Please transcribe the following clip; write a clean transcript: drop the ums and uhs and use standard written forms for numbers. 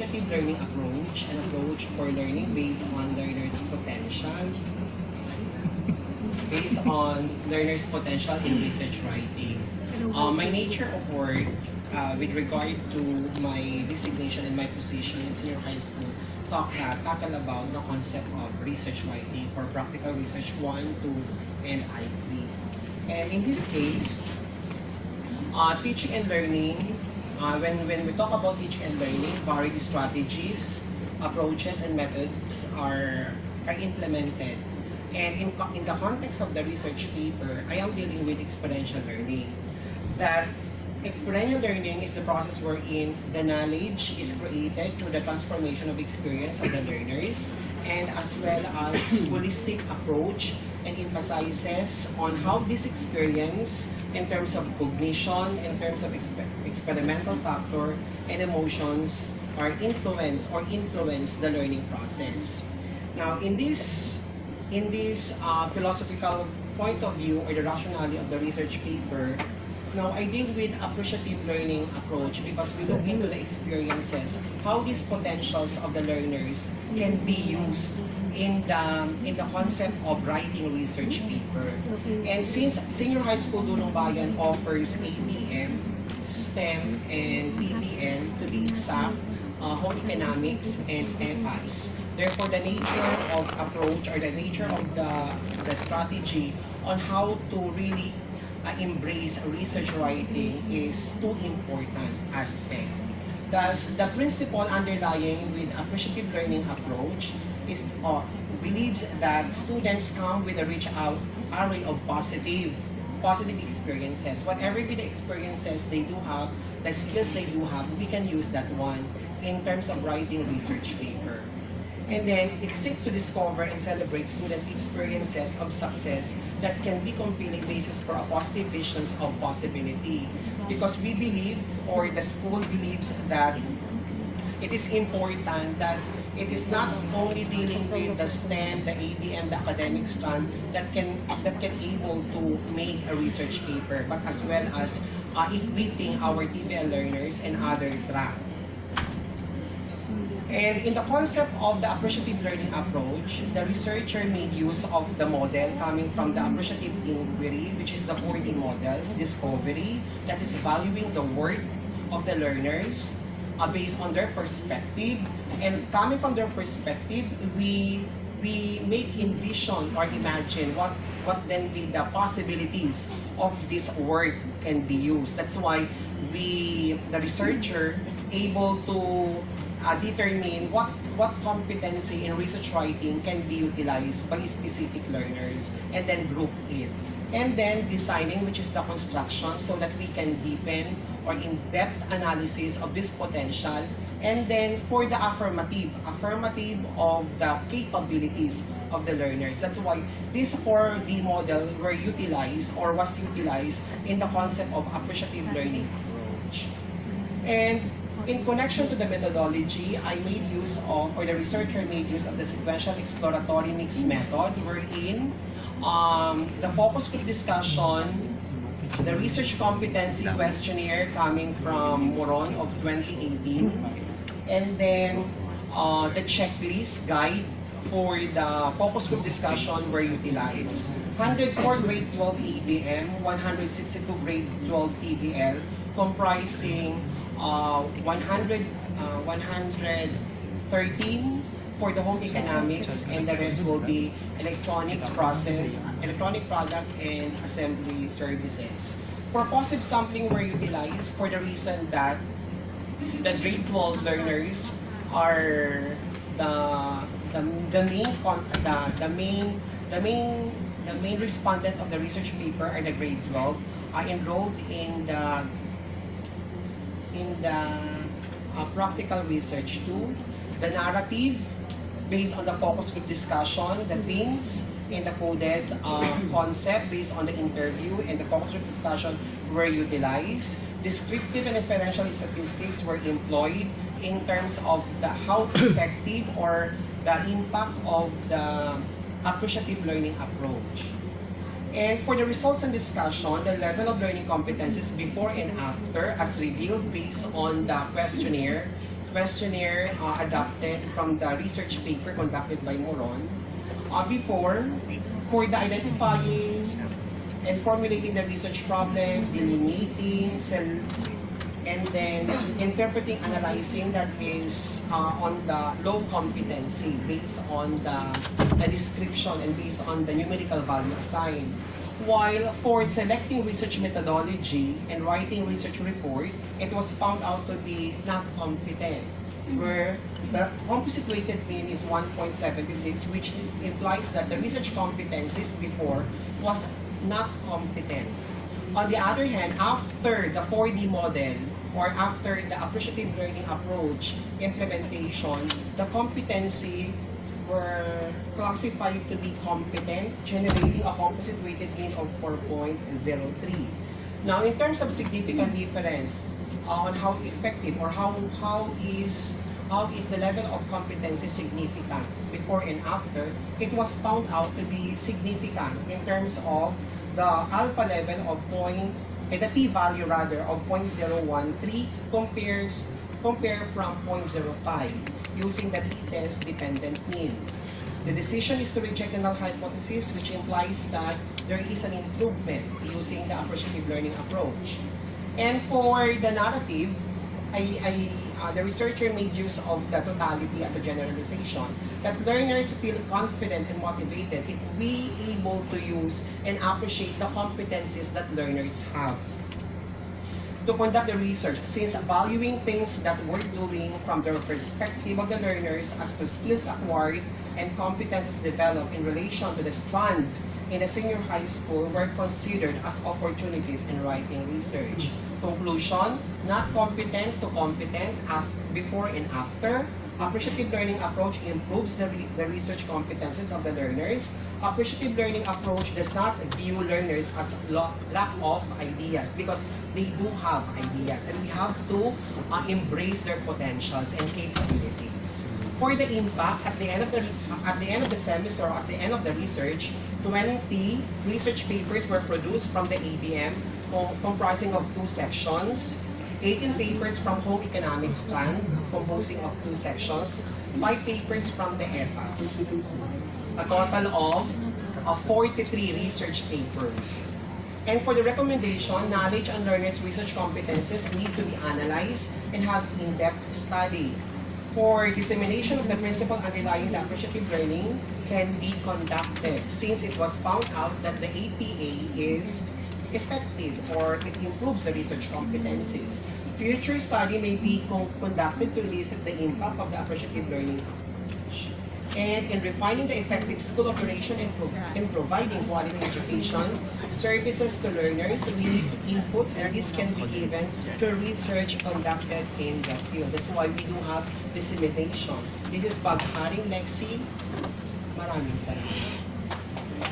appreciative learning approach, an approach for learning based on learners' potential, in research writing. My nature of work with regard to my designation and my position in senior high school tackle about the concept of research writing for practical research 1, 2, and I3. And in this case, teaching and learning, when we talk about teaching and learning, varied strategies, approaches, and methods are implemented. And in the context of the research paper, I am dealing with experiential learning. That experiential learning is the process wherein the knowledge is created through the transformation of experience of the learners, and as well as holistic approach and emphasizes on how this experience in terms of cognition, in terms of experimental factor and emotions are influence the learning process. Now, in this philosophical point of view or the rationality of the research paper, now I deal with appreciative learning approach because we look into the experiences, how these potentials of the learners can be used in the concept of writing research paper. And since Senior High School Dulong Bayan offers APM, STEM, and PPM to be exact, home economics, and FIs. Therefore, the nature of approach or the nature of the strategy on how to really embrace research writing is two important aspects. Thus, the principle underlying with appreciative learning approach is believes that students come with a rich array of positive experiences. Whatever be the experiences they do have, the skills they do have, we can use that one in terms of writing research paper. And then it seeks to discover and celebrate students' experiences of success that can be compelling basis for a positive visions of possibility. Because we believe, or the school believes, that it is important that it is not only dealing with the STEM, the ABM, the academic strand that can able to make a research paper, but as well as equipping our TVL learners and other track. And in the concept of the appreciative learning approach, the researcher made use of the model coming from the appreciative inquiry, which is the 4D models, discovery, that is valuing the work of the learners based on their perspective. And coming from their perspective, we make envision or imagine what then be the possibilities of this work can be used. That's why the researcher, able to determine what competency in research writing can be utilized by specific learners and then group it. And then designing, which is the construction, so that we can deepen or in-depth analysis of this potential. And then for the affirmative of the capabilities of the learners. That's why this 4D model were utilized or was utilized in the concept of appreciative learning approach. And in connection to the methodology, I made use of, or the researcher made use of the sequential exploratory mixed method, wherein the focus group discussion, the research competency questionnaire coming from Moron of 2018, and then the checklist guide for the focus group discussion were utilized. 104 grade 12 ABM, 162 grade 12 TVL, comprising 113 for the home economics, and the rest will be electronics process, electronic product, and assembly services. Purposive sampling were utilized for the reason that the grade 12 learners are the main respondent of the research paper are the grade 12 are enrolled in the practical research 2, the narrative based on the focus group discussion, the themes and the coded concept based on the interview and the focus group discussion were utilized. Descriptive and inferential statistics were employed in terms of the how effective or the impact of the appreciative learning approach. And for the results and discussion, the level of learning competencies before and after as revealed based on the questionnaire questionnaire adapted from the research paper conducted by Moron. Before, for the identifying and formulating the research problem, delineating, and then interpreting, analyzing, that is on the low competency based on the description and based on the numerical value assigned. While for selecting research methodology and writing research report, it was found out to be not competent, where the composite weighted mean is 1.76, which implies that the research competencies before was not competent. On the other hand, after the 4D model or after the appreciative learning approach implementation, the competency were classified to be competent, generating a composite weighted mean of 4.03. Now, in terms of significant difference on how effective or how is the level of competency significant before and after, it was found out to be significant in terms of the alpha level of the p-value rather of 0.013 compare from 0.05 using the t-test dependent means. The decision is to reject the null hypothesis, which implies that there is an improvement using the appreciative learning approach. And for the narrative, the researcher made use of the totality as a generalization, that learners feel confident and motivated if we able to use and appreciate the competencies that learners have. To conduct the research, since valuing things that we're doing from the perspective of the learners as to skills acquired and competences developed in relation to the strand in a senior high school were considered as opportunities in writing research. Conclusion, not competent to competent before and after. Appreciative learning approach improves the research competences of the learners. Appreciative learning approach does not view learners as lack of ideas, because they do have ideas and we have to embrace their potentials and capabilities. For the impact, at the end of the semester or at the end of the research, 20 research papers were produced from the ABM comprising of 2 sections, 18 papers from home economics strand composing of 2 sections, 5 papers from the EPAS. A total of 43 research papers. And for the recommendation, knowledge and learners' research competences need to be analyzed and have in-depth study. For dissemination of the principle underlying the appreciative learning can be conducted, since it was found out that the APA is effective or it improves the research competencies. Future study may be conducted to elicit the impact of the appreciative learning approach. And in refining the effective school operation and providing quality education services to learners, we need inputs, and this can be given to research conducted in the field. That's why we do have dissemination. This is Bagharing Lexi. Maraming salamat.